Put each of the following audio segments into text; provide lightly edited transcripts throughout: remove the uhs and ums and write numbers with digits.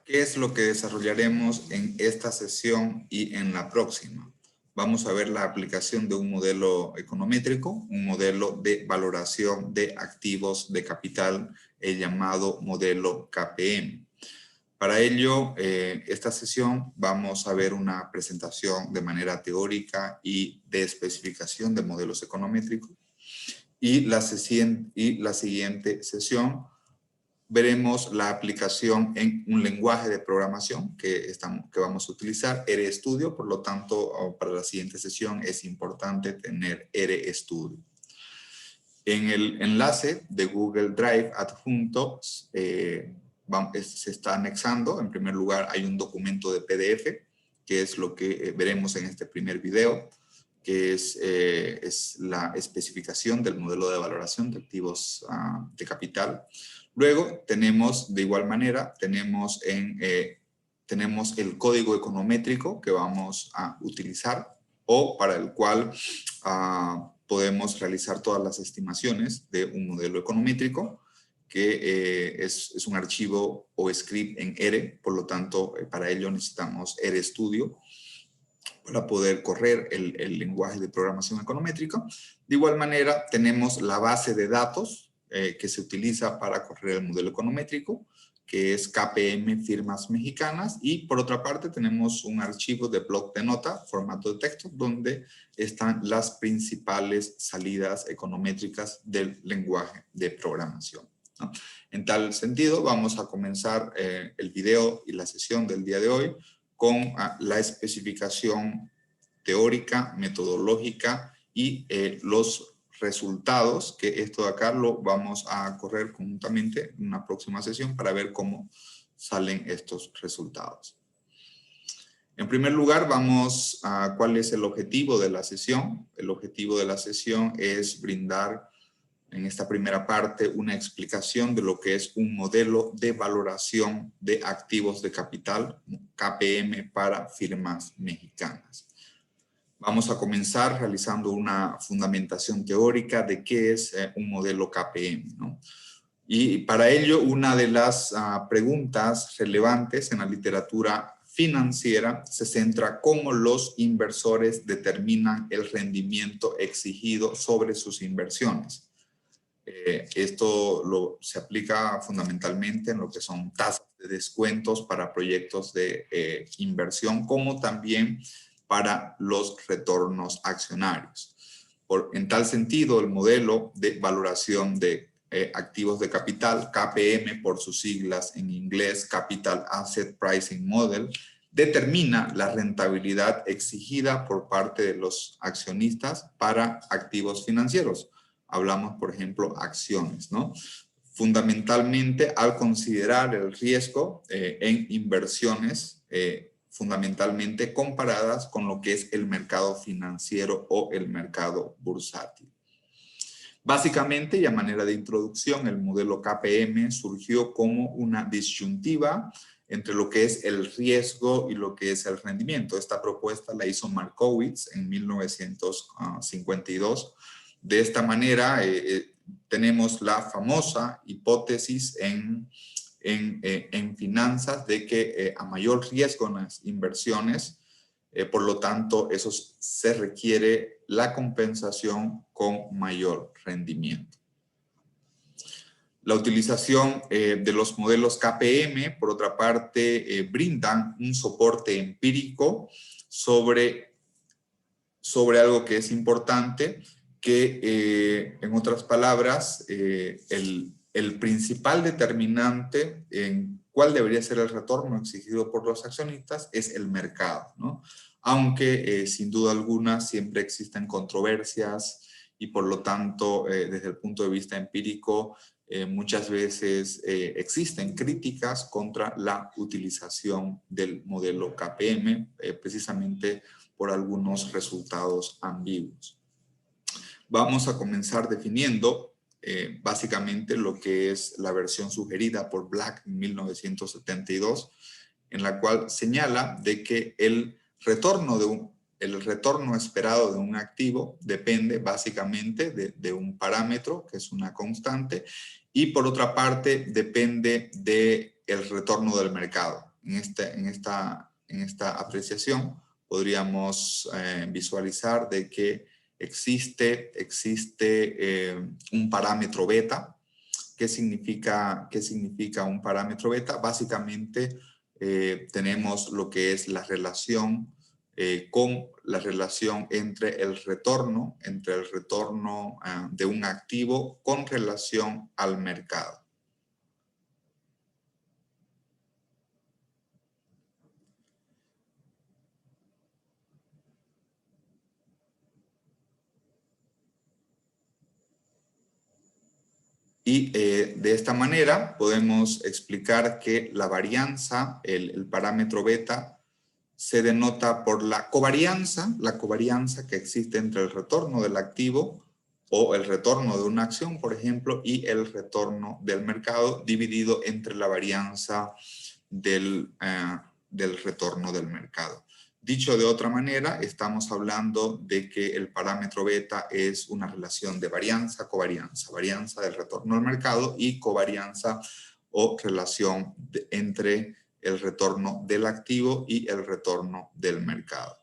¿Qué es lo que desarrollaremos en esta sesión y en la próxima? Vamos a ver la aplicación de un modelo econométrico, un modelo de valoración de activos de capital, el llamado modelo KPM. Para ello, esta sesión vamos a ver una presentación de manera teórica y de especificación de modelos econométricos. Y la siguiente sesión veremos la aplicación en un lenguaje de programación que vamos a utilizar, RStudio. Por lo tanto, para la siguiente sesión es importante tener RStudio. En el enlace de Google Drive adjunto se está anexando. En primer lugar, hay un documento de PDF, que es lo que veremos en este primer video, que es la especificación del modelo de valoración de activos de capital. Luego tenemos, de igual manera, tenemos el código econométrico que vamos a utilizar o para el cual podemos realizar todas las estimaciones de un modelo econométrico, que es un archivo o script en R. Por lo tanto, para ello necesitamos RStudio para poder correr el lenguaje de programación econométrica. De igual manera, tenemos la base de datos que se utiliza para correr el modelo econométrico, que es KPM Firmas Mexicanas, y por otra parte tenemos un archivo de bloc de nota, formato de texto, donde están las principales salidas econométricas del lenguaje de programación, ¿no? En tal sentido, vamos a comenzar el video y la sesión del día de hoy con la especificación teórica, metodológica y los resultados, que esto de acá lo vamos a correr conjuntamente en una próxima sesión para ver cómo salen estos resultados. En primer lugar, vamos a cuál es el objetivo de la sesión. El objetivo de la sesión es brindar en esta primera parte una explicación de lo que es un modelo de valoración de activos de capital, KPM, para firmas mexicanas. Vamos a comenzar realizando una fundamentación teórica de qué es un modelo KPM, ¿no? Y para ello, una de las preguntas relevantes en la literatura financiera se centra cómo los inversores determinan el rendimiento exigido sobre sus inversiones. Esto se aplica fundamentalmente en lo que son tasas de descuentos para proyectos de inversión, como también para los retornos accionarios. En tal sentido, el modelo de valoración de activos de capital, KPM por sus siglas en inglés, Capital Asset Pricing Model, determina la rentabilidad exigida por parte de los accionistas para activos financieros. Hablamos, por ejemplo, acciones, ¿no? Fundamentalmente, al considerar el riesgo en inversiones, fundamentalmente comparadas con lo que es el mercado financiero o el mercado bursátil. Básicamente, y a manera de introducción, el modelo KPM surgió como una disyuntiva entre lo que es el riesgo y lo que es el rendimiento. Esta propuesta la hizo Markowitz en 1952. De esta manera, tenemos la famosa hipótesis en finanzas de que a mayor riesgo en las inversiones, por lo tanto, eso se requiere la compensación con mayor rendimiento. La utilización de los modelos KPM, por otra parte, brindan un soporte empírico sobre algo que es importante, que en otras palabras, el principal determinante en cuál debería ser el retorno exigido por los accionistas es el mercado, ¿no? Aunque sin duda alguna siempre existen controversias y por lo tanto desde el punto de vista empírico muchas veces existen críticas contra la utilización del modelo KPM precisamente por algunos resultados ambiguos. Vamos a comenzar definiendo básicamente lo que es la versión sugerida por Black en 1972, en la cual señala de que el retorno esperado de un activo depende básicamente de un parámetro, que es una constante, y por otra parte depende del retorno del mercado. en esta apreciación podríamos visualizar de que existe un parámetro beta. ¿Qué significa un parámetro beta? Básicamente tenemos lo que es la relación entre el retorno de un activo con relación al mercado. Y de esta manera podemos explicar que la varianza, el parámetro beta, se denota por la covarianza que existe entre el retorno del activo o el retorno de una acción, por ejemplo, y el retorno del mercado dividido entre la varianza del retorno del mercado. Dicho de otra manera, estamos hablando de que el parámetro beta es una relación de varianza-covarianza, varianza del retorno al mercado y covarianza o relación entre el retorno del activo y el retorno del mercado.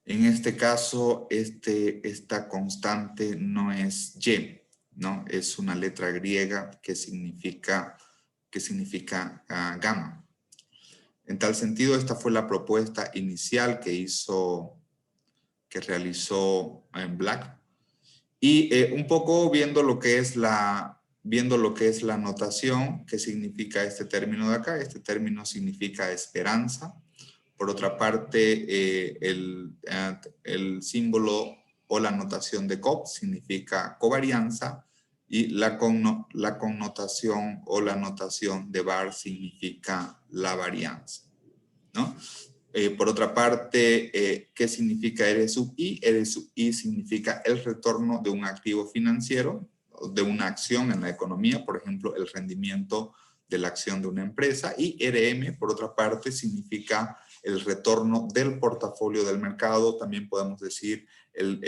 En este caso, esta constante no es Y, ¿no? Es una letra griega que significa gamma. En tal sentido, esta fue la propuesta inicial que realizó Black. Y un poco viendo lo que es la notación, ¿qué significa este término de acá? Este término significa esperanza. Por otra parte, el símbolo o la notación de Cobb significa covarianza y la connotación o la notación de Barr significa la varianza, ¿no? Por otra parte, ¿qué significa R sub I? R sub I significa el retorno de un activo financiero, de una acción en la economía, por ejemplo, el rendimiento de la acción de una empresa. Y RM, por otra parte, significa el retorno del portafolio del mercado. También podemos decir el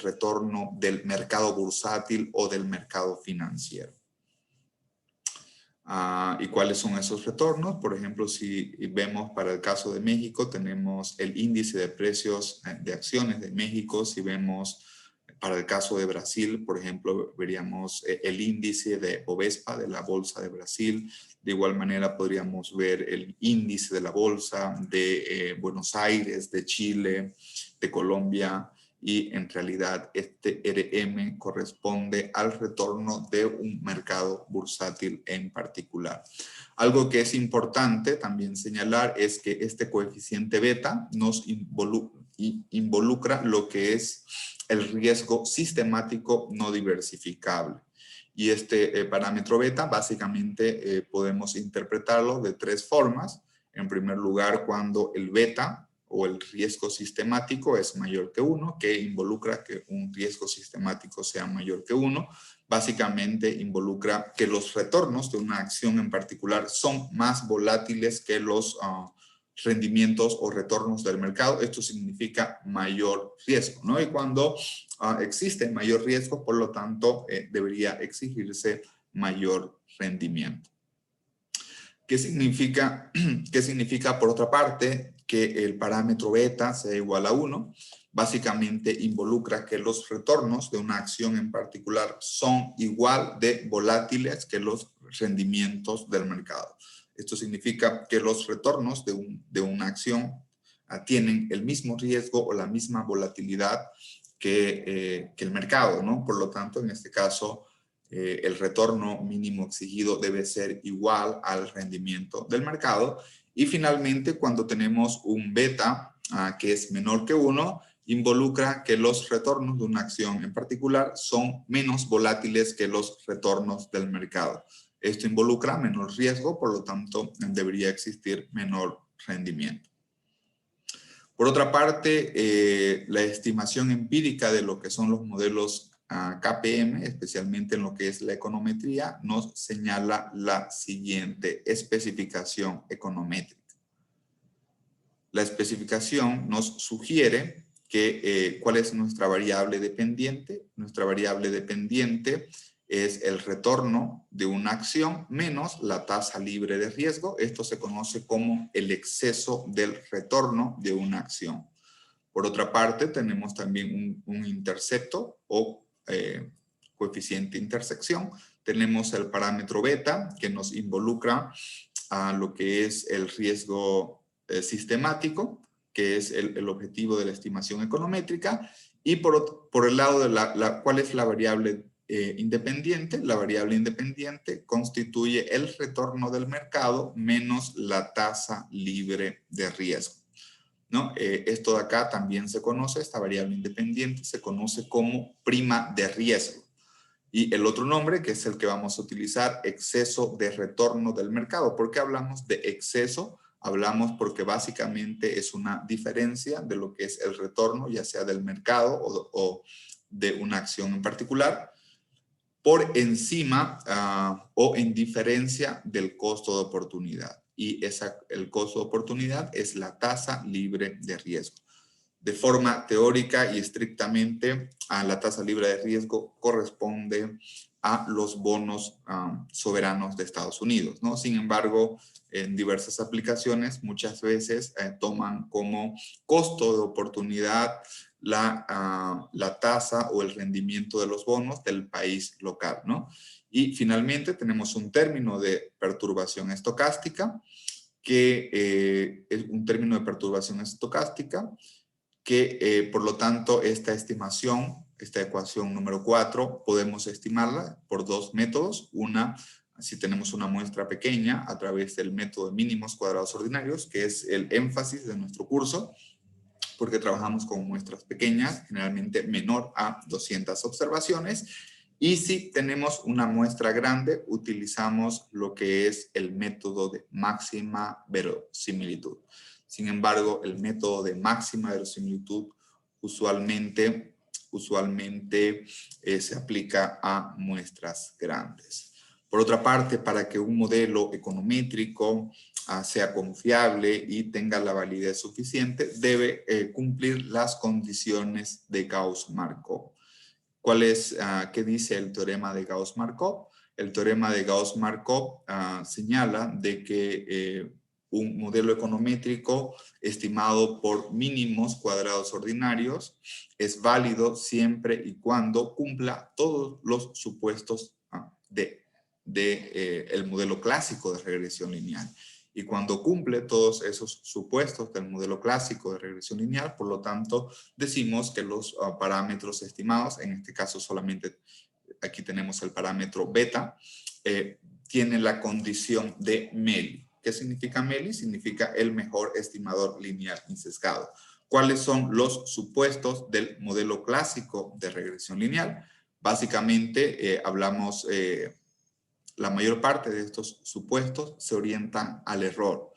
retorno del mercado bursátil o del mercado financiero. ¿Y cuáles son esos retornos? Por ejemplo, si vemos para el caso de México, tenemos el índice de precios de acciones de México. Si vemos para el caso de Brasil, por ejemplo, veríamos el índice de Bovespa, de la Bolsa de Brasil. De igual manera podríamos ver el índice de la Bolsa de Buenos Aires, de Chile, de Colombia. Y en realidad este RM corresponde al retorno de un mercado bursátil en particular. Algo que es importante también señalar es que este coeficiente beta nos involucra lo que es el riesgo sistemático no diversificable. Y este parámetro beta básicamente podemos interpretarlo de tres formas. En primer lugar, cuando el beta o el riesgo sistemático es mayor que 1, que involucra que un riesgo sistemático sea mayor que 1, básicamente involucra que los retornos de una acción en particular son más volátiles que los rendimientos o retornos del mercado. Esto significa mayor riesgo, ¿no? Y cuando existe mayor riesgo, por lo tanto, debería exigirse mayor rendimiento. ¿Qué significa, por otra parte, que el parámetro beta sea igual a 1? Básicamente involucra que los retornos de una acción en particular son igual de volátiles que los rendimientos del mercado. Esto significa que los retornos de una acción tienen el mismo riesgo o la misma volatilidad que el mercado, ¿no? Por lo tanto, en este caso, el retorno mínimo exigido debe ser igual al rendimiento del mercado. Y finalmente, cuando tenemos un beta que es menor que 1, involucra que los retornos de una acción en particular son menos volátiles que los retornos del mercado. Esto involucra menor riesgo, por lo tanto, debería existir menor rendimiento. Por otra parte, la estimación empírica de lo que son los modelos KPM, especialmente en lo que es la econometría, nos señala la siguiente especificación econométrica. La especificación nos sugiere que, ¿cuál es nuestra variable dependiente? Nuestra variable dependiente es el retorno de una acción menos la tasa libre de riesgo. Esto se conoce como el exceso del retorno de una acción. Por otra parte, tenemos también un intercepto o coeficiente de intersección. Tenemos el parámetro beta, que nos involucra a lo que es el riesgo sistemático, que es el objetivo de la estimación econométrica. Y por el lado de ¿cuál es la variable independiente? La variable independiente constituye el retorno del mercado menos la tasa libre de riesgo, ¿no? Esto de acá también se conoce, esta variable independiente se conoce como prima de riesgo. Y el otro nombre, que es el que vamos a utilizar, exceso de retorno del mercado. ¿Por qué hablamos de exceso? Hablamos porque básicamente es una diferencia de lo que es el retorno, ya sea del mercado o de una acción en particular, por encima o en diferencia del costo de oportunidad. Y el costo de oportunidad es la tasa libre de riesgo. De forma teórica y estrictamente, a la tasa libre de riesgo corresponde a los bonos soberanos de Estados Unidos, ¿no? Sin embargo, en diversas aplicaciones muchas veces toman como costo de oportunidad la tasa o el rendimiento de los bonos del país local, ¿no? Y finalmente tenemos un término de perturbación estocástica, que es un término de perturbación estocástica que por lo tanto esta estimación, esta ecuación número 4, podemos estimarla por dos métodos. Una, si tenemos una muestra pequeña, a través del método de mínimos cuadrados ordinarios, que es el énfasis de nuestro curso, porque trabajamos con muestras pequeñas, generalmente menor a 200 observaciones. Y si tenemos una muestra grande, utilizamos lo que es el método de máxima verosimilitud. Sin embargo, el método de máxima verosimilitud usualmente se aplica a muestras grandes. Por otra parte, para que un modelo econométrico sea confiable y tenga la validez suficiente, debe cumplir las condiciones de Gauss-Markov. ¿Qué dice el teorema de Gauss-Markov? El teorema de Gauss-Markov señala de que un modelo econométrico estimado por mínimos cuadrados ordinarios es válido siempre y cuando cumpla todos los supuestos el modelo clásico de regresión lineal. Y cuando cumple todos esos supuestos del modelo clásico de regresión lineal, por lo tanto, decimos que los parámetros estimados, en este caso solamente aquí tenemos el parámetro beta, tiene la condición de MELI. ¿Qué significa MELI? Significa el mejor estimador lineal insesgado. ¿Cuáles son los supuestos del modelo clásico de regresión lineal? Básicamente hablamos... la mayor parte de estos supuestos se orientan al error.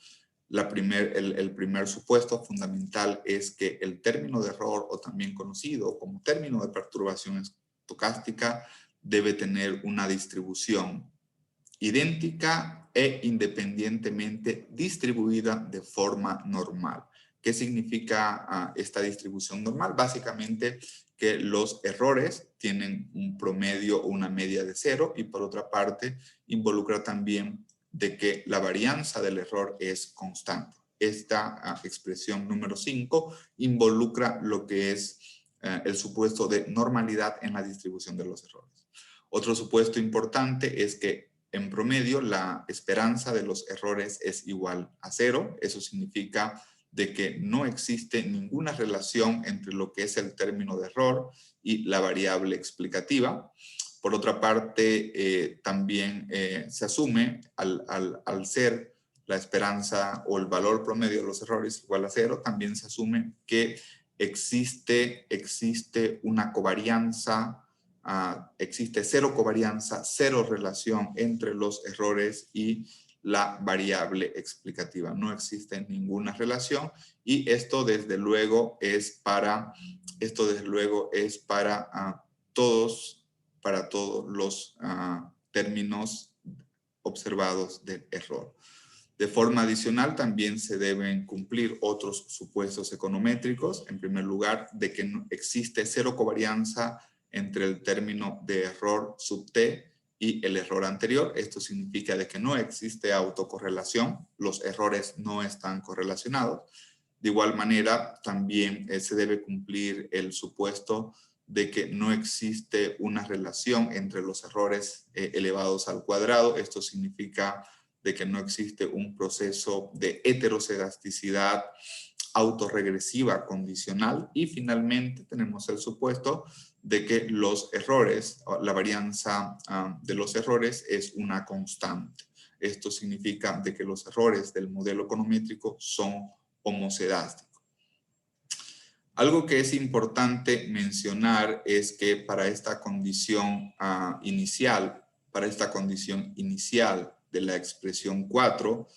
El primer supuesto fundamental es que el término de error, o también conocido como término de perturbación estocástica, debe tener una distribución idéntica e independientemente distribuida de forma normal. ¿Qué significa esta distribución normal? Básicamente que los errores tienen un promedio o una media de 0, y por otra parte involucra también de que la varianza del error es constante. Esta expresión número 5 involucra lo que es el supuesto de normalidad en la distribución de los errores. Otro supuesto importante es que en promedio la esperanza de los errores es igual a 0. Eso significa de que no existe ninguna relación entre lo que es el término de error y la variable explicativa. Por otra parte, también se asume al ser la esperanza o el valor promedio de los errores igual a 0, también se asume que existe una covarianza, existe cero covarianza, cero relación entre los errores y la variable explicativa. No existe ninguna relación, y esto desde luego es para todos los términos observados del error. De forma adicional, también se deben cumplir otros supuestos econométricos. En primer lugar, de que no existe cero covarianza entre el término de error sub t y el error anterior. Esto significa de que no existe autocorrelación, los errores no están correlacionados. De igual manera, también se debe cumplir el supuesto de que no existe una relación entre los errores elevados al cuadrado. Esto significa de que no existe un proceso de heterocedasticidad autorregresiva condicional. Y finalmente tenemos el supuesto de que los errores, la varianza de los errores es una constante. Esto significa de que los errores del modelo econométrico son homocedásticos. Algo que es importante mencionar es que para esta condición inicial de la expresión 4,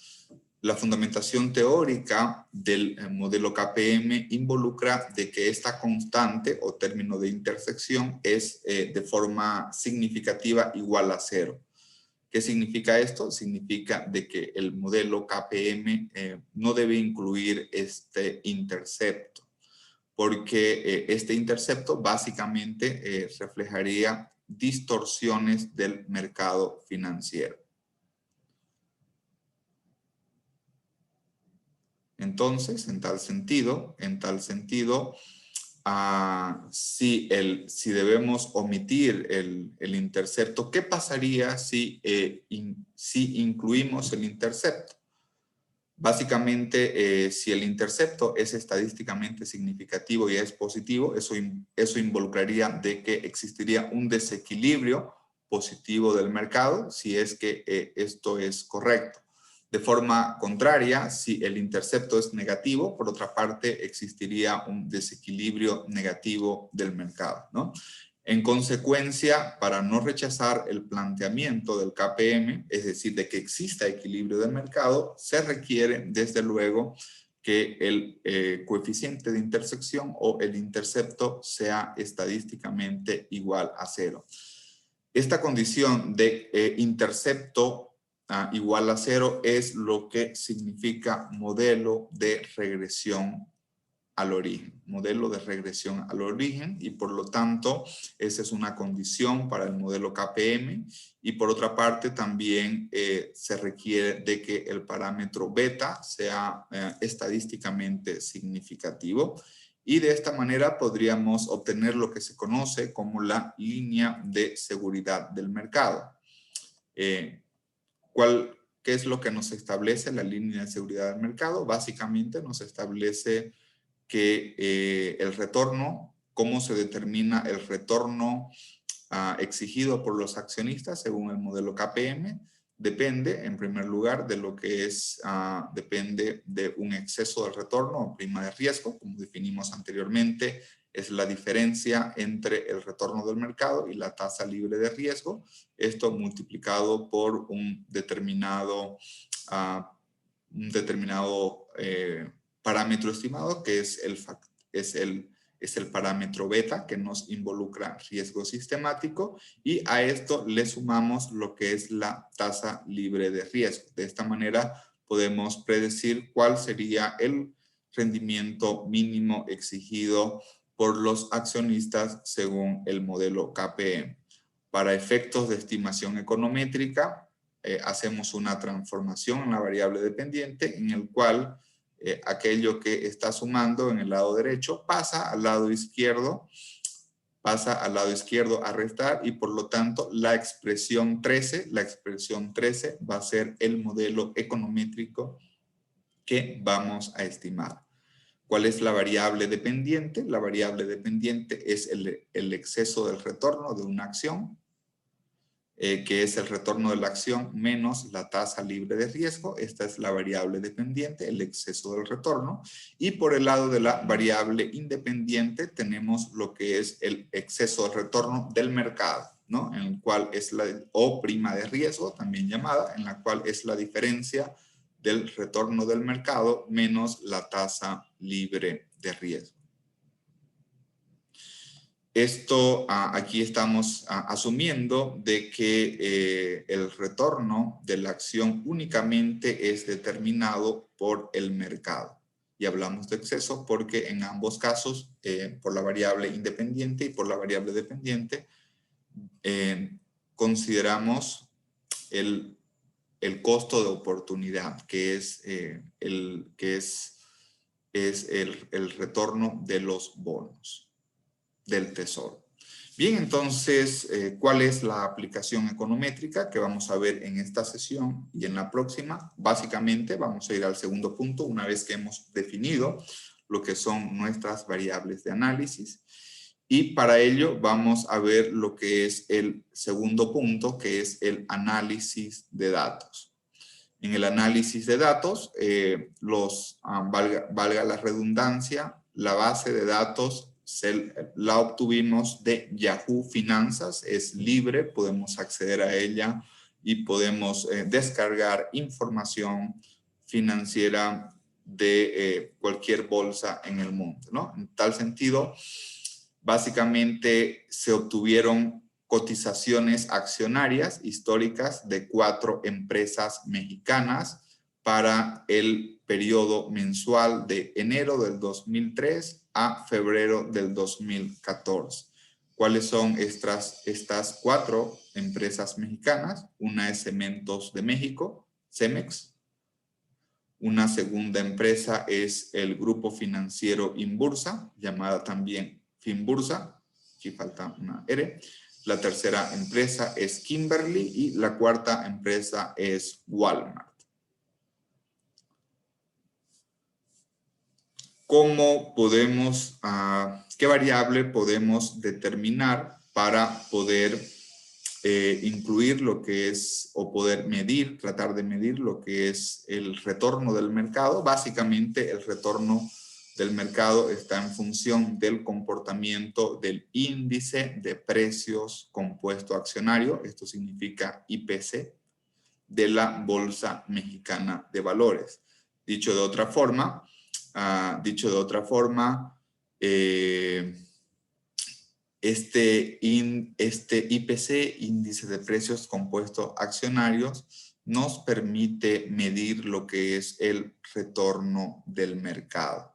la fundamentación teórica del modelo KPM involucra de que esta constante o término de intersección es de forma significativa igual a 0. ¿Qué significa esto? Significa de que el modelo KPM no debe incluir este intercepto, porque este intercepto básicamente reflejaría distorsiones del mercado financiero. Entonces, en tal sentido, si debemos omitir el intercepto, ¿qué pasaría si incluimos el intercepto? Básicamente, si el intercepto es estadísticamente significativo y es positivo, eso involucraría de que existiría un desequilibrio positivo del mercado, si es que esto es correcto. De forma contraria, si el intercepto es negativo, por otra parte, existiría un desequilibrio negativo del mercado, ¿no? En consecuencia, para no rechazar el planteamiento del KPM, es decir, de que exista equilibrio del mercado, se requiere, desde luego, que el coeficiente de intersección o el intercepto sea estadísticamente igual a 0. Esta condición de intercepto igual a 0 es lo que significa modelo de regresión al origen. Modelo de regresión al origen, y por lo tanto esa es una condición para el modelo KPM. Y por otra parte también se requiere de que el parámetro beta sea estadísticamente significativo. Y de esta manera podríamos obtener lo que se conoce como la línea de seguridad del mercado. ¿Qué es lo que nos establece la línea de seguridad del mercado? Básicamente nos establece que el retorno, cómo se determina el retorno exigido por los accionistas según el modelo KPM, depende en primer lugar de lo que es, depende de un exceso de retorno o prima de riesgo, como definimos anteriormente, es la diferencia entre el retorno del mercado y la tasa libre de riesgo, esto multiplicado por un determinado parámetro estimado, que es el parámetro beta, que nos involucra riesgo sistemático, y a esto le sumamos lo que es la tasa libre de riesgo. De esta manera podemos predecir cuál sería el rendimiento mínimo exigido por los accionistas según el modelo KPM. Para efectos de estimación econométrica, hacemos una transformación en la variable dependiente en el cual aquello que está sumando en el lado derecho pasa al lado izquierdo a restar, y por lo tanto la expresión 13 va a ser el modelo econométrico que vamos a estimar. ¿Cuál es la variable dependiente? La variable dependiente es el exceso del retorno de una acción, que es el retorno de la acción menos la tasa libre de riesgo. Esta es la variable dependiente, el exceso del retorno. Y por el lado de la variable independiente tenemos lo que es el exceso de retorno del mercado, ¿no? En el cual es o prima de riesgo, también llamada, en la cual es la diferencia del retorno del mercado menos la tasa libre de riesgo. Esto, aquí estamos asumiendo de que el retorno de la acción únicamente es determinado por el mercado. y hablamos de exceso porque en ambos casos, por la variable independiente y por la variable dependiente, consideramos el costo de oportunidad, que es, el retorno de los bonos del tesoro. Bien, entonces, ¿cuál es la aplicación econométrica que vamos a ver en esta sesión y en la próxima? Básicamente vamos a ir al segundo punto una vez que hemos definido lo que son nuestras variables de análisis. Y para ello vamos a ver lo que es el segundo punto, que es el análisis de datos. En el análisis de datos, valga la redundancia, la base de datos la obtuvimos de Yahoo Finanzas, es libre, podemos acceder a ella y podemos descargar información financiera de cualquier bolsa en el mundo, ¿no? En tal sentido, básicamente se obtuvieron cotizaciones accionarias históricas de 4 empresas mexicanas para el periodo mensual de enero del 2003 a febrero del 2014. ¿Cuáles son estas 4 empresas mexicanas? Una es Cementos de México, Cemex. Una segunda empresa es el Grupo Financiero Inbursa, llamada también Finbursa. Aquí falta una R. La tercera empresa es Kimberly y la cuarta empresa es Walmart. ¿Cómo podemos, qué variable podemos determinar para poder incluir lo que es, o poder medir, tratar de medir lo que es el retorno del mercado? Básicamente el retorno del mercado está en función del comportamiento del índice de precios compuesto accionario, esto significa IPC, de la Bolsa Mexicana de Valores. Dicho de otra forma, este IPC, índice de precios compuestos accionarios, nos permite medir lo que es el retorno del mercado.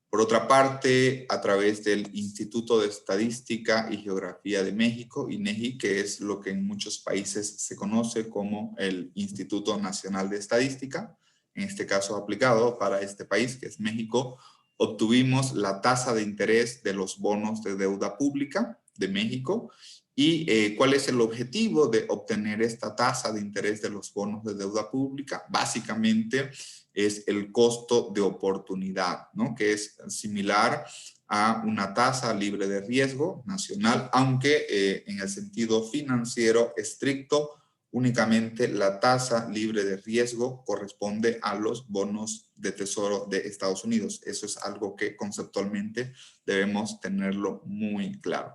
Por otra parte, a través del Instituto de Estadística y Geografía de México, INEGI, que es lo que en muchos países se conoce como el Instituto Nacional de Estadística, en este caso aplicado para este país, que es México, obtuvimos la tasa de interés de los bonos de deuda pública de México. ¿Y cuál es el objetivo de obtener esta tasa de interés de los bonos de deuda pública? Básicamente es el costo de oportunidad, ¿no? Que es similar a una tasa libre de riesgo nacional, aunque en el sentido financiero estricto, únicamente la tasa libre de riesgo corresponde a los bonos de tesoro de Estados Unidos. Eso es algo que conceptualmente debemos tenerlo muy claro.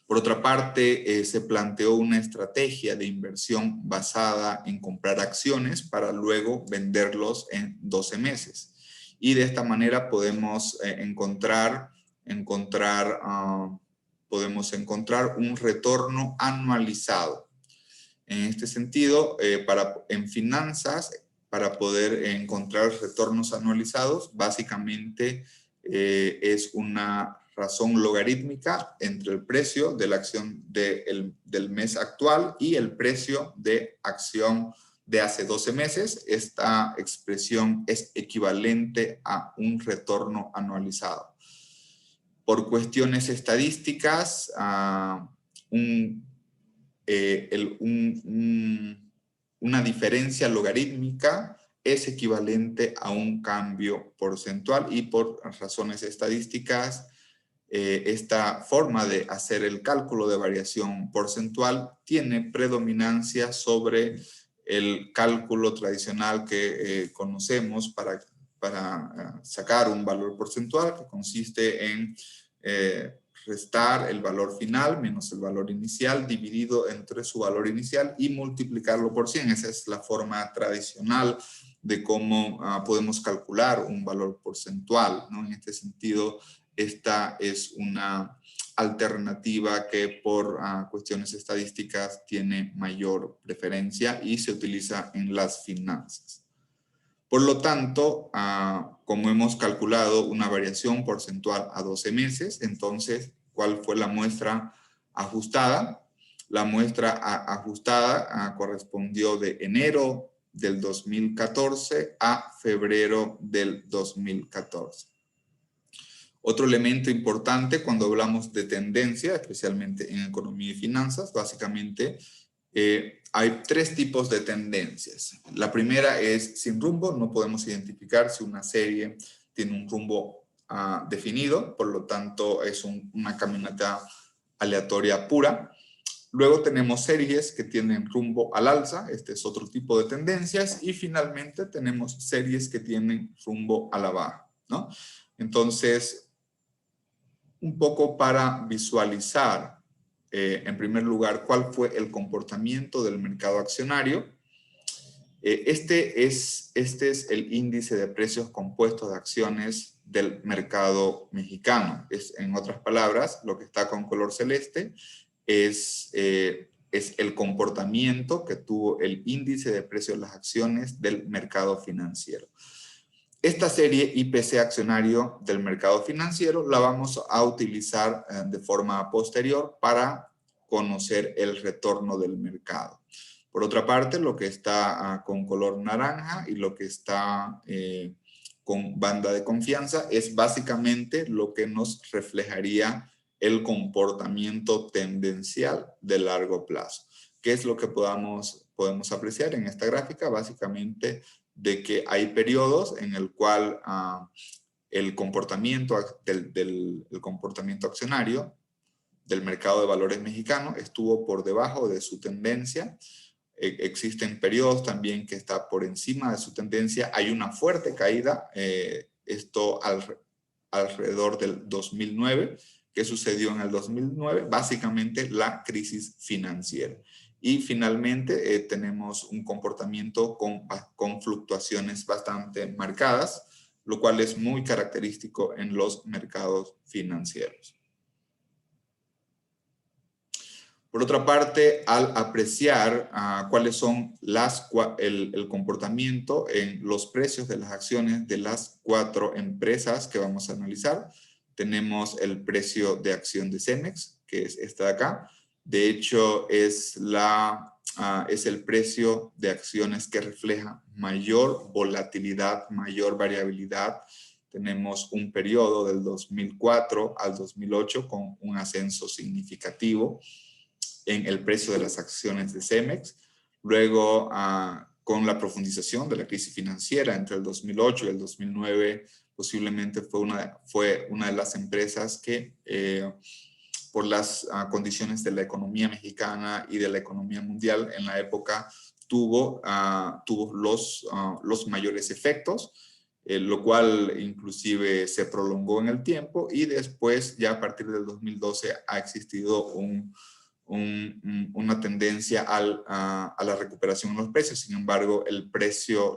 Por otra parte, se planteó una estrategia de inversión basada en comprar acciones para luego venderlos en 12 meses. Y de esta manera podemos encontrar un retorno anualizado. En este sentido, en finanzas, para poder encontrar retornos anualizados, básicamente es una razón logarítmica entre el precio de la acción del mes actual y el precio de acción de hace 12 meses. Esta expresión es equivalente a un retorno anualizado. Por cuestiones estadísticas, una diferencia logarítmica es equivalente a un cambio porcentual, y por razones estadísticas esta forma de hacer el cálculo de variación porcentual tiene predominancia sobre el cálculo tradicional que conocemos para sacar un valor porcentual, que consiste en restar el valor final menos el valor inicial dividido entre su valor inicial y multiplicarlo por 100. Esa es la forma tradicional de cómo podemos calcular un valor porcentual, ¿no? En este sentido, esta es una alternativa que por cuestiones estadísticas tiene mayor preferencia y se utiliza en las finanzas. Por lo tanto, como hemos calculado una variación porcentual a 12 meses, entonces, ¿cuál fue la muestra ajustada? La muestra ajustada correspondió de enero del 2014 a febrero del 2014. Otro elemento importante cuando hablamos de tendencia, especialmente en economía y finanzas, básicamente hay tres tipos de tendencias. La primera es sin rumbo, no podemos identificar si una serie tiene un rumbo definido, por lo tanto es una caminata aleatoria pura. Luego tenemos series que tienen rumbo al alza, este es otro tipo de tendencias, y finalmente tenemos series que tienen rumbo a la baja, ¿no? Entonces, un poco para visualizar, en primer lugar, cuál fue el comportamiento del mercado accionario. Este es el índice de precios compuestos de acciones del mercado mexicano. En otras palabras, lo que está con color celeste es el comportamiento que tuvo el índice de precios de las acciones del mercado financiero. Esta serie IPC accionario del mercado financiero la vamos a utilizar de forma posterior para conocer el retorno del mercado. Por otra parte, lo que está con color naranja y lo que está con banda de confianza es básicamente lo que nos reflejaría el comportamiento tendencial de largo plazo. ¿Qué es lo que podemos apreciar en esta gráfica? Básicamente de que hay periodos en el cual el comportamiento el comportamiento accionario del mercado de valores mexicano estuvo por debajo de su tendencia. Existen periodos también que está por encima de su tendencia. Hay una fuerte caída, esto alrededor del 2009. ¿Qué sucedió en el 2009? Básicamente la crisis financiera. Y finalmente tenemos un comportamiento con fluctuaciones bastante marcadas, lo cual es muy característico en los mercados financieros. Por otra parte, al apreciar cuáles son el comportamiento en los precios de las acciones de las 4 empresas que vamos a analizar, tenemos el precio de acción de Cemex, que es esta de acá. De hecho, es el precio de acciones que refleja mayor volatilidad, mayor variabilidad. Tenemos un periodo del 2004 al 2008 con un ascenso significativo en el precio de las acciones de Cemex. Luego, con la profundización de la crisis financiera entre el 2008 y el 2009, posiblemente fue una de las empresas que, por las condiciones de la economía mexicana y de la economía mundial en la época, tuvo los mayores efectos, lo cual inclusive se prolongó en el tiempo, y después, ya a partir del 2012, ha existido una tendencia a la recuperación en los precios. Sin embargo,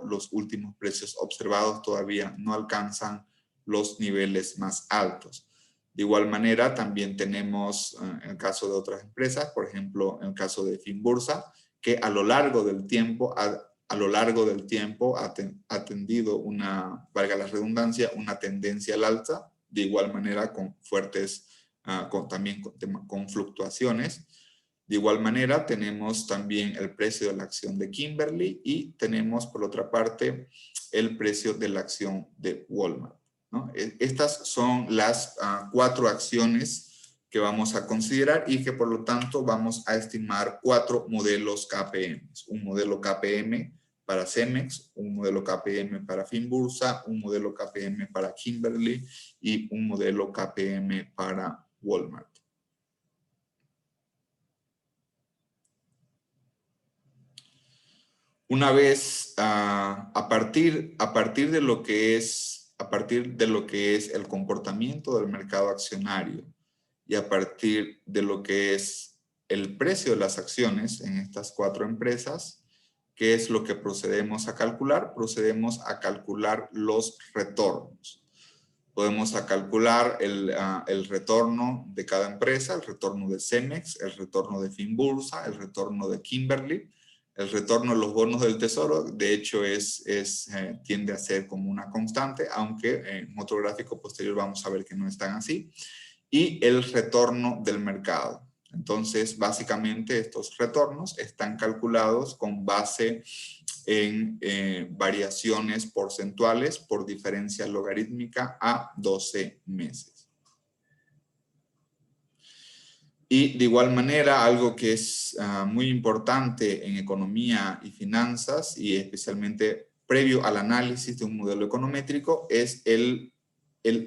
los últimos precios observados todavía no alcanzan los niveles más altos. De igual manera, también tenemos en el caso de otras empresas, por ejemplo, en el caso de Finbursa, que a lo largo del tiempo ha tendido valga la redundancia, una tendencia al alza, de igual manera con fuertes, también con fluctuaciones. De igual manera, tenemos también el precio de la acción de Kimberly y tenemos, por otra parte, el precio de la acción de Walmart, ¿no? Estas son las 4 acciones que vamos a considerar y que, por lo tanto, vamos a estimar 4 modelos KPM. Un modelo KPM para Cemex, un modelo KPM para Finbursa, un modelo KPM para Kimberly y un modelo KPM para Walmart. Una vez, a partir de lo que es el comportamiento del mercado accionario y a partir de lo que es el precio de las acciones en estas 4 empresas, ¿qué es lo que procedemos a calcular? Procedemos a calcular los retornos. Podemos calcular el retorno de cada empresa, el retorno de Cemex, el retorno de Finbursa, el retorno de Kimberly, El retorno de los bonos del tesoro, de hecho, tiende a ser como una constante, aunque en otro gráfico posterior vamos a ver que no es tan así. Y el retorno del mercado. Entonces, básicamente, estos retornos están calculados con base en variaciones porcentuales por diferencia logarítmica a 12 meses. Y de igual manera, algo que es muy importante en economía y finanzas, y especialmente previo al análisis de un modelo econométrico, es el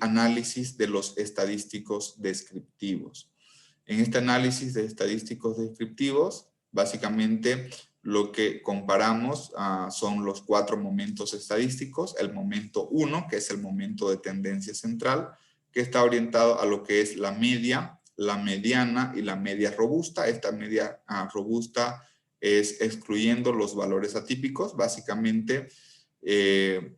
análisis de los estadísticos descriptivos. En este análisis de estadísticos descriptivos, básicamente lo que comparamos son los 4 momentos estadísticos. El momento 1, que es el momento de tendencia central, que está orientado a lo que es la media, la mediana y la media robusta. Esta media robusta es excluyendo los valores atípicos. Básicamente,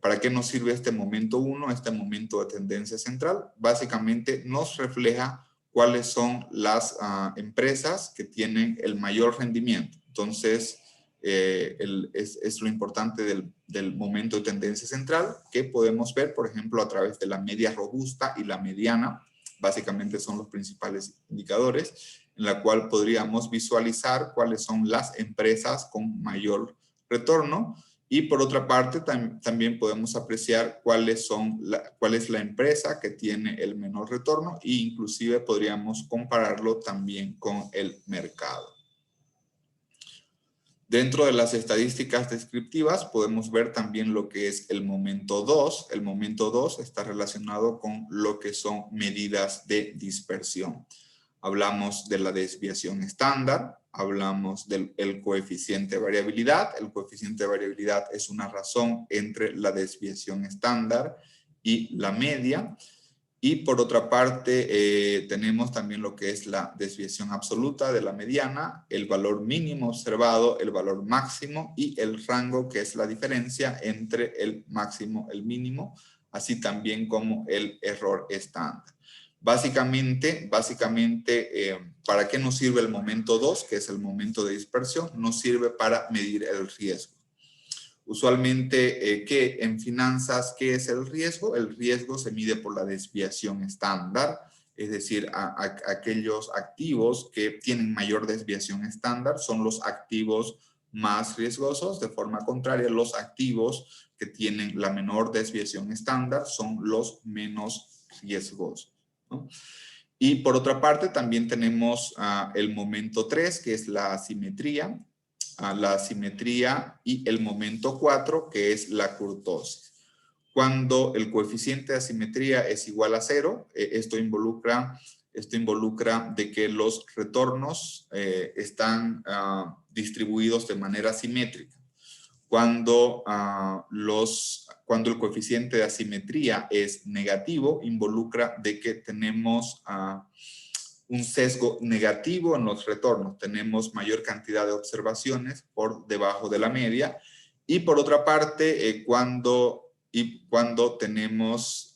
¿para qué nos sirve este momento 1, este momento de tendencia central? Básicamente nos refleja cuáles son las empresas que tienen el mayor rendimiento. Entonces, es lo importante del momento de tendencia central, que podemos ver, por ejemplo, a través de la media robusta y la mediana. Básicamente son los principales indicadores, en la cual podríamos visualizar cuáles son las empresas con mayor retorno. Y por otra parte, también podemos apreciar cuál es la empresa que tiene el menor retorno, e inclusive podríamos compararlo también con el mercado. Dentro de las estadísticas descriptivas podemos ver también lo que es el momento 2. El momento 2 está relacionado con lo que son medidas de dispersión. Hablamos de la desviación estándar, hablamos del coeficiente de variabilidad. El coeficiente de variabilidad es una razón entre la desviación estándar y la media. Y por otra parte, tenemos también lo que es la desviación absoluta de la mediana, el valor mínimo observado, el valor máximo y el rango, que es la diferencia entre el máximo y el mínimo, así también como el error estándar. Básicamente, ¿para qué nos sirve el momento 2, que es el momento de dispersión? Nos sirve para medir el riesgo. Usualmente, en finanzas, ¿qué es el riesgo? El riesgo se mide por la desviación estándar, es decir, aquellos activos que tienen mayor desviación estándar son los activos más riesgosos. De forma contraria, los activos que tienen la menor desviación estándar son los menos riesgosos, ¿no? Y por otra parte, también tenemos el momento 3, que es la asimetría. La asimetría, y el momento 4, que es la kurtosis. Cuando el coeficiente de asimetría es igual a 0, esto involucra de que los retornos están distribuidos de manera simétrica. Cuando el coeficiente de asimetría es negativo, involucra de que tenemos un sesgo negativo en los retornos. Tenemos mayor cantidad de observaciones por debajo de la media. Y por otra parte, cuando tenemos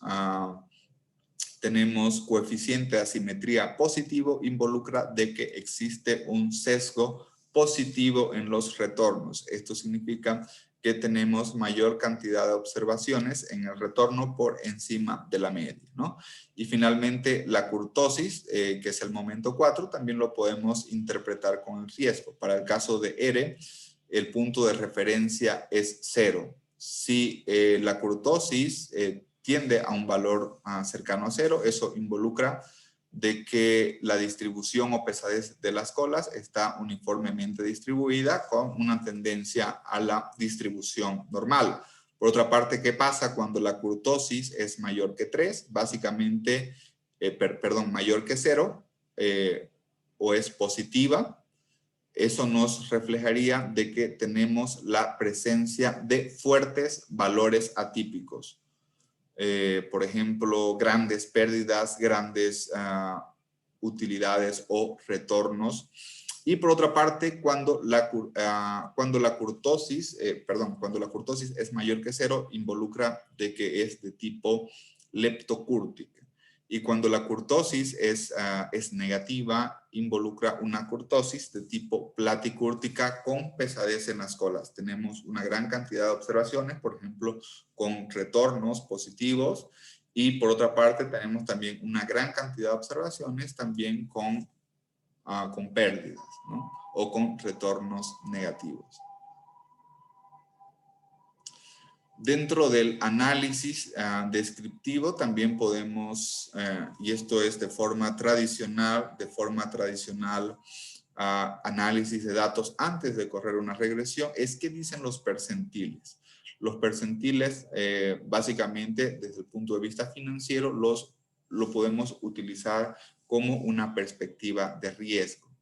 coeficiente de asimetría positivo, involucra de que existe un sesgo positivo en los retornos. Esto significa que tenemos mayor cantidad de observaciones en el retorno por encima de la media, ¿no? Y finalmente, la kurtosis, que es el momento 4, también lo podemos interpretar con el riesgo. Para el caso de R, el punto de referencia es 0. Si la kurtosis tiende a un valor cercano a 0, eso involucra de que la distribución o pesadez de las colas está uniformemente distribuida con una tendencia a la distribución normal. Por otra parte, ¿qué pasa cuando la kurtosis es mayor que 3? Básicamente, mayor que 0 o es positiva. Eso nos reflejaría de que tenemos la presencia de fuertes valores atípicos. Por ejemplo, grandes pérdidas, grandes utilidades o retornos. Y por otra parte, cuando la kurtosis es mayor que 0, involucra de que es de tipo leptocúrtica. Y cuando la kurtosis es negativa, involucra una kurtosis de tipo platicúrtica con pesadez en las colas. Tenemos una gran cantidad de observaciones, por ejemplo, con retornos positivos. Y por otra parte, tenemos también una gran cantidad de observaciones también con pérdidas, ¿no? O con retornos negativos. Dentro del análisis descriptivo también podemos, y esto es de forma tradicional, análisis de datos antes de correr una regresión, es qué dicen los percentiles. Los percentiles, básicamente, desde el punto de vista financiero, lo podemos utilizar como una perspectiva de riesgo.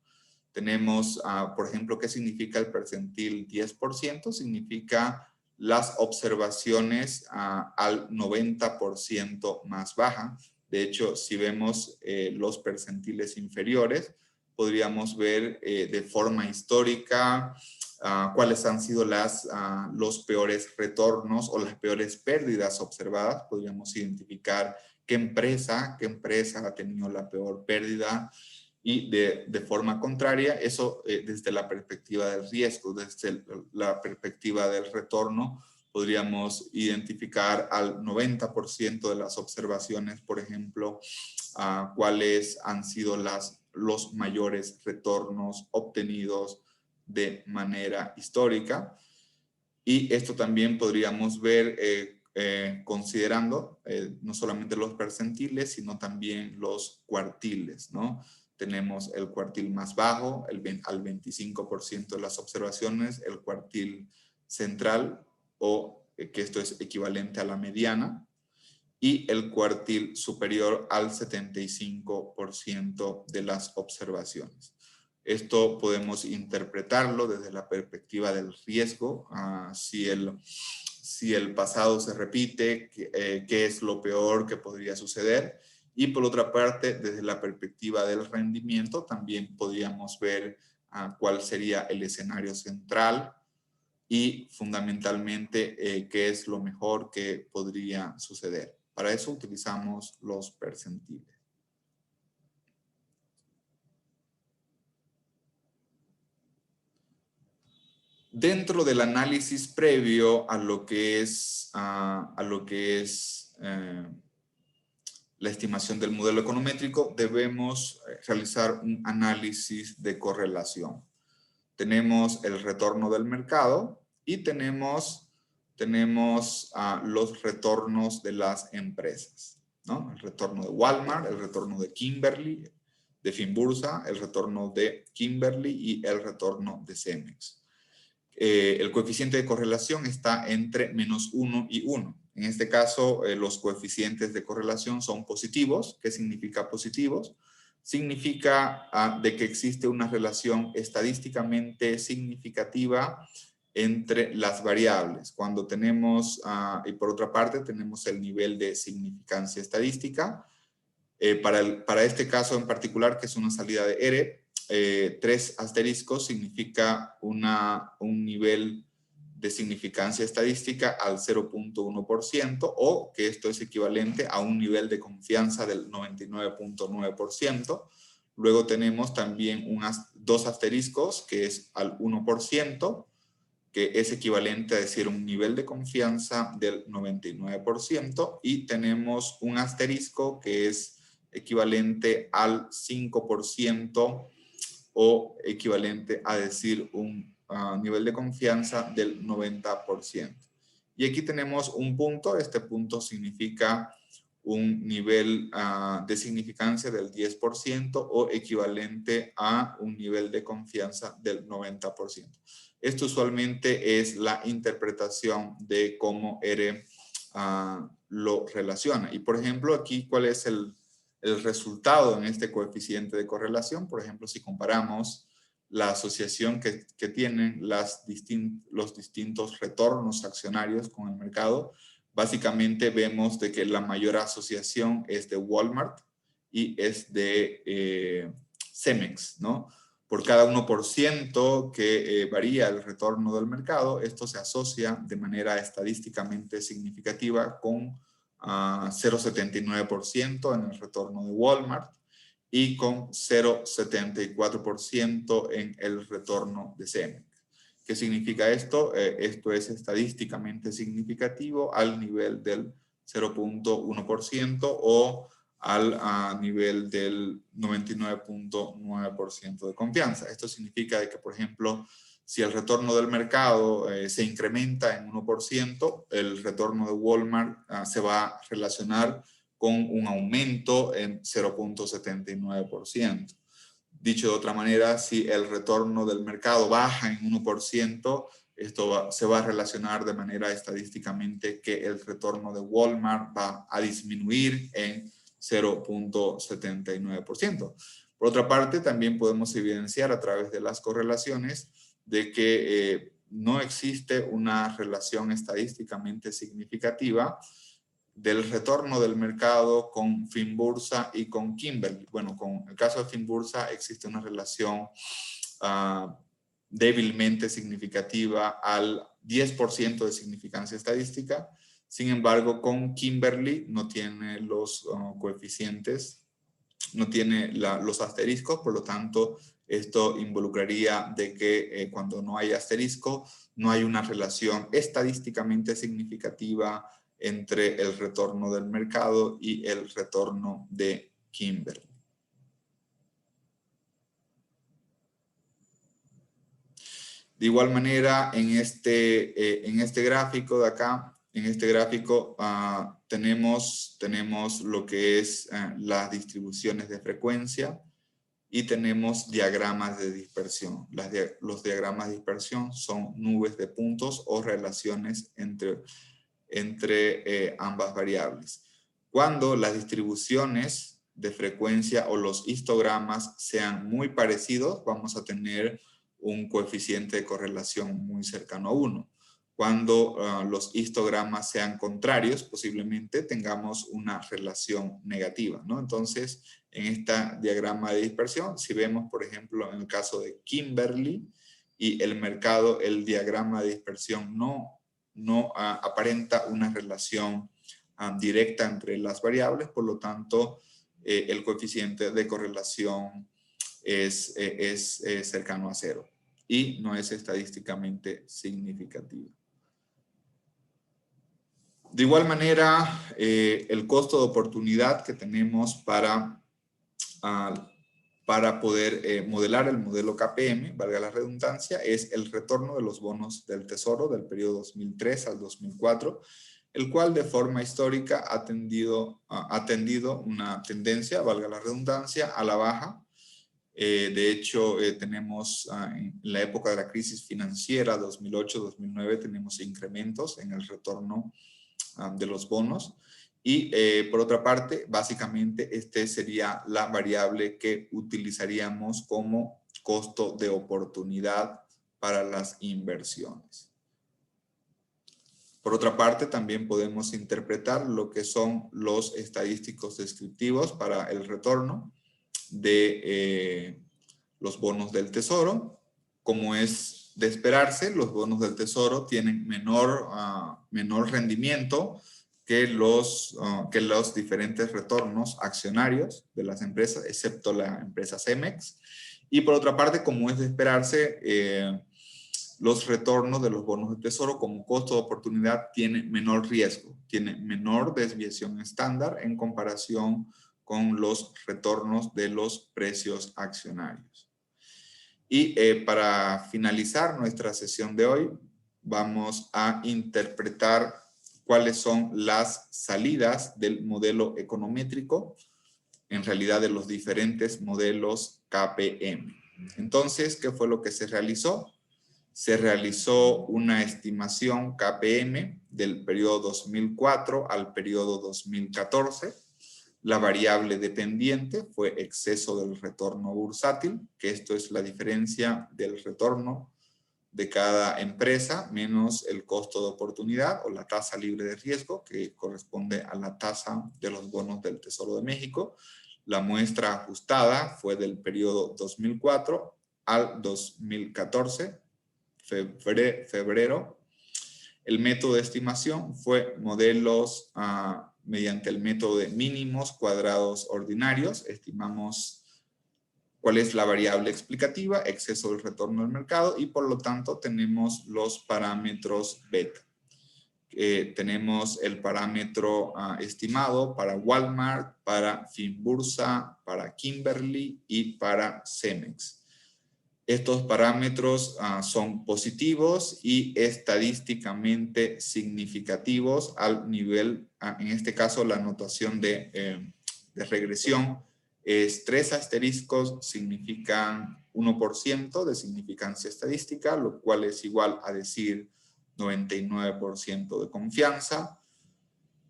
Tenemos, por ejemplo, ¿qué significa el percentil 10%? Significa las observaciones al 90% más baja. De hecho, si vemos los percentiles inferiores, podríamos ver de forma histórica cuáles han sido los peores retornos o las peores pérdidas observadas. Podríamos identificar qué empresa ha tenido la peor pérdida. Y de forma contraria, eso desde la perspectiva del riesgo, desde la perspectiva del retorno, podríamos identificar al 90% de las observaciones, por ejemplo, cuáles han sido los mayores retornos obtenidos de manera histórica. Y esto también podríamos ver considerando no solamente los percentiles, sino también los cuartiles, ¿no? Tenemos el cuartil más bajo, al 25% de las observaciones, el cuartil central, o que esto es equivalente a la mediana, y el cuartil superior al 75% de las observaciones. Esto podemos interpretarlo desde la perspectiva del riesgo, si el pasado se repite, qué es lo peor que podría suceder. Y por otra parte, desde la perspectiva del rendimiento, también podríamos ver cuál sería el escenario central y fundamentalmente qué es lo mejor que podría suceder. Para eso utilizamos los percentiles. Dentro del análisis previo a lo que es la estimación del modelo econométrico, debemos realizar un análisis de correlación. Tenemos el retorno del mercado y tenemos los retornos de las empresas, ¿no? El retorno de Walmart, el retorno de Kimberly, de Finbursa, el retorno de Kimberly y el retorno de Cemex. El coeficiente de correlación está entre -1 y 1. En este caso, los coeficientes de correlación son positivos. ¿Qué significa positivos? Significa de que existe una relación estadísticamente significativa entre las variables. Cuando tenemos, y por otra parte, tenemos el nivel de significancia estadística. Para este caso en particular, que es una salida de ERE, 3 asteriscos significa un nivel de significancia estadística al 0.1%, o que esto es equivalente a un nivel de confianza del 99.9%. Luego tenemos también 2 asteriscos, que es al 1%, que es equivalente a decir un nivel de confianza del 99%, y tenemos un asterisco que es equivalente al 5%, o equivalente a decir un nivel de confianza del 90%. Y aquí tenemos un punto. Este punto significa un nivel de significancia del 10%, o equivalente a un nivel de confianza del 90%. Esto usualmente es la interpretación de cómo ERE lo relaciona. Y por ejemplo, aquí, ¿cuál es el resultado en este coeficiente de correlación? Por ejemplo, si comparamos la asociación que tienen los distintos retornos accionarios con el mercado, básicamente vemos de que la mayor asociación es de Walmart y es de Cemex, ¿no? Por cada 1% que varía el retorno del mercado, esto se asocia de manera estadísticamente significativa con 0,79% en el retorno de Walmart y con 0,74% en el retorno de Cemex. ¿Qué significa esto? Esto es estadísticamente significativo al nivel del 0,1% o al nivel del 99,9% de confianza. Esto significa de que, por ejemplo, si el retorno del mercado se incrementa en 1%, el retorno de Walmart se va a relacionar con un aumento en 0,79%. Dicho de otra manera, si el retorno del mercado baja en 1%, esto se va a relacionar de manera estadísticamente que el retorno de Walmart va a disminuir en 0,79%. Por otra parte, también podemos evidenciar a través de las correlaciones de que no existe una relación estadísticamente significativa del retorno del mercado con Finbursa y con Kimberly. Bueno, con el caso de Finbursa existe una relación débilmente significativa al 10% de significancia estadística. Sin embargo, con Kimberly no tiene los coeficientes, no tiene los asteriscos, por lo tanto, esto involucraría de que cuando no hay asterisco, no hay una relación estadísticamente significativa entre el retorno del mercado y el retorno de Kimberly. De igual manera, en este gráfico de acá, en este gráfico tenemos lo que es las distribuciones de frecuencia y tenemos diagramas de dispersión. Los diagramas de dispersión son nubes de puntos o relaciones entre ambas variables. Cuando las distribuciones de frecuencia o los histogramas sean muy parecidos, vamos a tener un coeficiente de correlación muy cercano a 1. Cuando los histogramas sean contrarios, posiblemente tengamos una relación negativa, ¿no? Entonces, en este diagrama de dispersión, si vemos, por ejemplo, en el caso de Kimberly y el mercado, el diagrama de dispersión no aparenta una relación directa entre las variables, por lo tanto, el coeficiente de correlación es cercano a 0 y no es estadísticamente significativo. De igual manera, el costo de oportunidad que tenemos para poder modelar el modelo KPM, valga la redundancia, es el retorno de los bonos del Tesoro del periodo 2003 al 2004, el cual de forma histórica ha tendido una tendencia, valga la redundancia, a la baja. De hecho, tenemos en la época de la crisis financiera 2008-2009 tenemos incrementos en el retorno de los bonos. Y por otra parte, básicamente, este sería la variable que utilizaríamos como costo de oportunidad para las inversiones. Por otra parte, también podemos interpretar lo que son los estadísticos descriptivos para el retorno de los bonos del Tesoro. Como es de esperarse, los bonos del Tesoro tienen menor rendimiento que los diferentes retornos accionarios de las empresas, excepto la empresa Cemex. Y por otra parte, como es de esperarse, los retornos de los bonos del Tesoro como costo de oportunidad tienen menor riesgo, tienen menor desviación estándar en comparación con los retornos de los precios accionarios. Y para finalizar nuestra sesión de hoy, vamos a interpretar cuáles son las salidas del modelo econométrico, en realidad de los diferentes modelos KPM. Entonces, ¿qué fue lo que se realizó? Se realizó una estimación KPM del periodo 2004 al periodo 2014. La variable dependiente fue exceso del retorno bursátil, que esto es la diferencia del retorno de cada empresa menos el costo de oportunidad o la tasa libre de riesgo, que corresponde a la tasa de los bonos del Tesoro de México. La muestra ajustada fue del periodo 2004 al 2014, febrero. El método de estimación fue modelos mediante el método de mínimos cuadrados ordinarios, estimamos cuál es la variable explicativa, exceso del retorno al mercado, y por lo tanto tenemos los parámetros beta. Tenemos el parámetro estimado para Walmart, para Finbursa, para Kimberly y para Cemex. Estos parámetros son positivos y estadísticamente significativos al nivel, en este caso la notación de regresión es 3 asteriscos significan 1% de significancia estadística, lo cual es igual a decir 99% de confianza.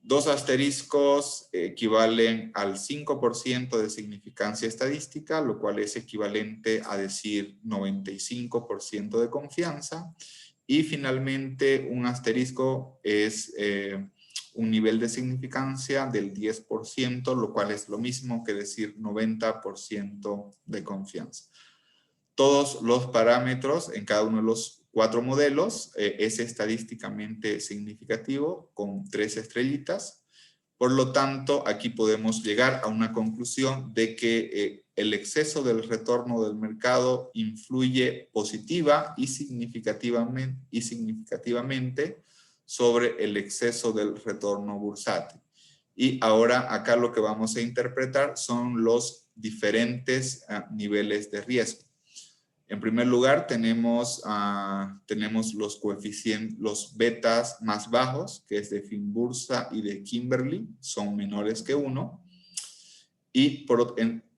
2 asteriscos equivalen al 5% de significancia estadística, lo cual es equivalente a decir 95% de confianza. Y finalmente un asterisco es un nivel de significancia del 10%, lo cual es lo mismo que decir 90% de confianza. Todos los parámetros en cada uno de los 4 modelos es estadísticamente significativo con 3 estrellitas. Por lo tanto, aquí podemos llegar a una conclusión de que el exceso del retorno del mercado influye positiva y significativamente sobre el exceso del retorno bursátil. Y ahora acá lo que vamos a interpretar son los diferentes niveles de riesgo. En primer lugar, tenemos los coeficientes, los betas más bajos, que es de Finbursa y de Kimberly, son menores que 1. Y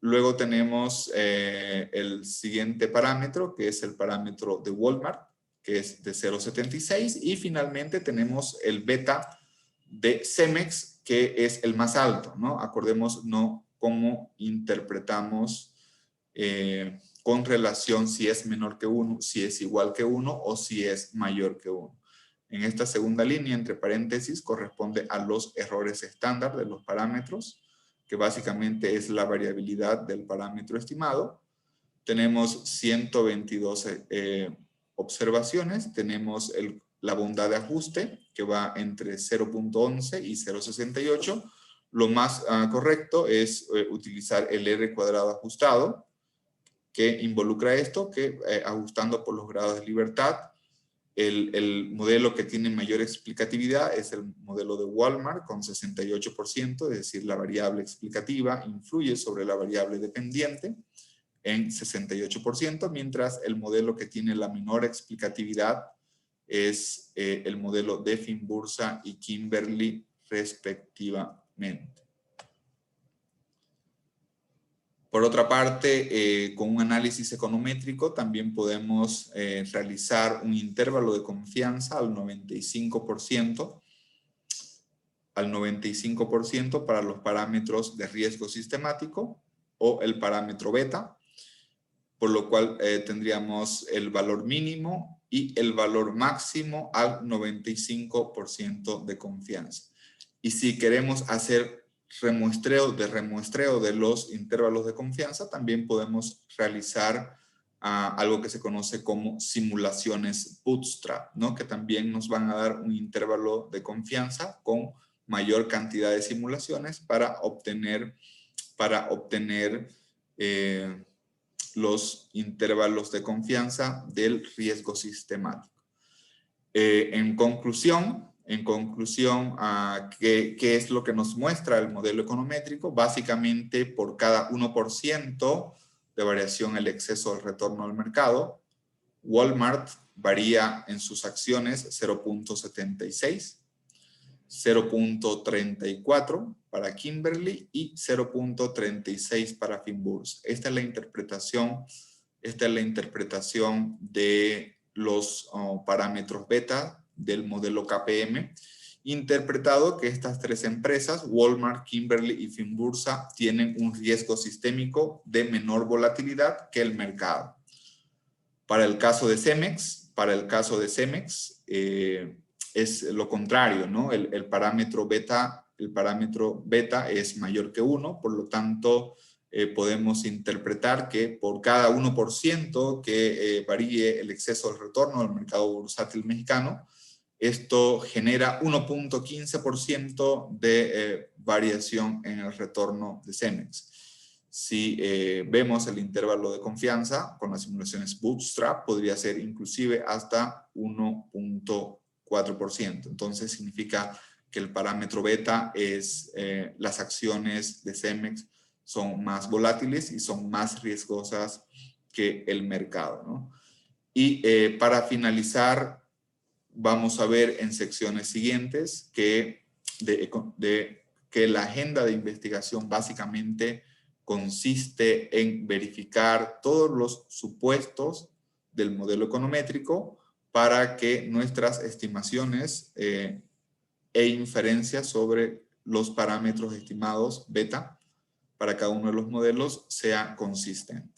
luego tenemos el siguiente parámetro, que es el parámetro de Walmart, que es de 0,76. Y finalmente tenemos el beta de Cemex, que es el más alto, ¿no? Acordemos cómo interpretamos con relación si es menor que 1, si es igual que 1 o si es mayor que 1. En esta segunda línea, entre paréntesis, corresponde a los errores estándar de los parámetros, que básicamente es la variabilidad del parámetro estimado. Tenemos 122 observaciones, tenemos la bondad de ajuste, que va entre 0.11 y 0.68. Lo más correcto es utilizar el R cuadrado ajustado, que involucra esto, que ajustando por los grados de libertad, el modelo que tiene mayor explicatividad es el modelo de Walmart con 68%, es decir, la variable explicativa influye sobre la variable dependiente en 68%, mientras el modelo que tiene la menor explicatividad es el modelo de Finbursa y Kimberly respectivamente. Por otra parte, con un análisis econométrico también podemos realizar un intervalo de confianza al 95% para los parámetros de riesgo sistemático o el parámetro beta, por lo cual tendríamos el valor mínimo y el valor máximo al 95% de confianza. Y si queremos hacer remuestreo de los intervalos de confianza, también podemos realizar algo que se conoce como simulaciones bootstrap, ¿no? Que también nos van a dar un intervalo de confianza con mayor cantidad de simulaciones para obtener los intervalos de confianza del riesgo sistemático. En conclusión, ¿qué es lo que nos muestra el modelo econométrico? Básicamente, por cada 1% de variación el exceso del retorno al mercado, Walmart varía en sus acciones 0.76, 0.34 para Kimberly y 0.36 para Finbursa. Esta es la interpretación de los parámetros beta del modelo KPM, interpretado que estas 3 empresas, Walmart, Kimberly y Finbursa, tienen un riesgo sistémico de menor volatilidad que el mercado. Para el caso de Cemex, es lo contrario, ¿no? El parámetro beta es mayor que 1, por lo tanto, podemos interpretar que por cada 1% que varíe el exceso del retorno del mercado bursátil mexicano, esto genera 1.15% de variación en el retorno de CEMEX. Si vemos el intervalo de confianza con las simulaciones Bootstrap, podría ser inclusive hasta 1.4%. Entonces significa que el parámetro beta es las acciones de CEMEX son más volátiles y son más riesgosas que el mercado, ¿no? Y para finalizar, vamos a ver en secciones siguientes que la agenda de investigación básicamente consiste en verificar todos los supuestos del modelo econométrico para que nuestras estimaciones e inferencias sobre los parámetros estimados beta para cada uno de los modelos sea consistente.